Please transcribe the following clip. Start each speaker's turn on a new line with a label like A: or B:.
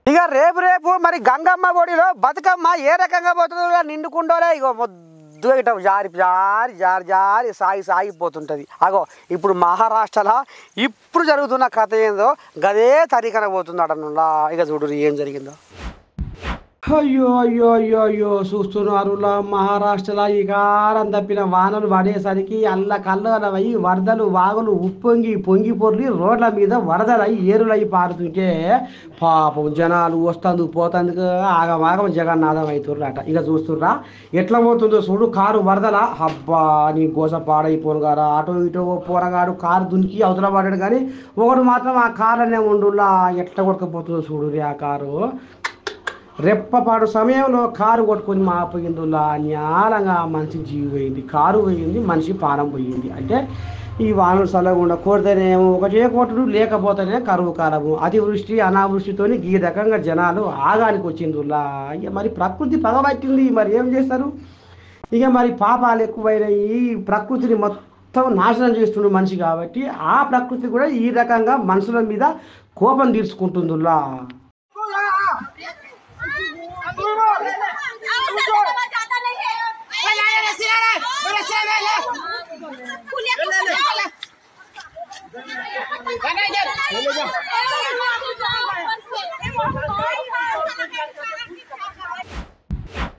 A: ఇక రేపు రేపు మరి గంగమ్మ ఒడిలో బతుకమ్మ ఏ రకంగా పోతుందో నిండుకుండోలే ఇగో మొద్దు ఇట జారి జారి జారి జారి సాగిపోతుంటుంది. అగో ఇప్పుడు మహారాష్ట్రలో ఇప్పుడు జరుగుతున్న కథ ఏందో గదే తరీఖన పోతుంది అటనులా. ఇక చూడు ఏం జరిగిందో. అయ్యో అయ్యో అయ్యో అయ్యో చూస్తున్నారులా మహారాష్ట్రలో ఈ కారం తప్పిన వానలు పడేసరికి అల్ల కల్లలయ్యి వరదలు వాగులు ఉప్పొంగి పొంగి పొర్లి రోడ్ల మీద వరదలయ్యి ఏరులయ్యి పారుతుంటే పాపం జనాలు వస్తందుకు పోతందుకు ఆగమాగం జగన్నాథం అవుతుర్రట. ఇక చూస్తుర్రా ఎట్లా పోతుందో చూడు కారు వరదల. అబ్బా నీ గోస పాడైపోను గారా. అటో ఇటో పోరగాడు కారు దునికి అవతల పడాడు కానీ ఒకడు మాత్రం ఆ కారులోనే ఉండులా. ఎట్లా కొట్టుకుపోతుందో చూడు ఆ కారు. రెప్పపాడు సమయంలో కారు కొట్టుకొని మాపోయిందిలా. న్యాలంగా మనిషి జీవి పోయింది, కారు పోయింది, మనిషి ప్రాణం పోయింది. అంటే ఈ వానలు చల్లకుండా కోరితేనేమో ఒకటే కొట్టుడు, లేకపోతేనే కరువు కాలము. అతివృష్టి అనావృష్టితో ఈ రకంగా జనాలు ఆగానికి వచ్చిందిలా. ఇక మరి ప్రకృతి పగబట్టింది, మరి ఏం చేస్తారు. ఇక మరి పాపాలు ఎక్కువైనాయి. ప్రకృతిని మొత్తం నాశనం చేస్తుండే మనిషి కాబట్టి ఆ ప్రకృతి కూడా ఈ రకంగా మనుషుల మీద కోపం తీర్చుకుంటుందిలా.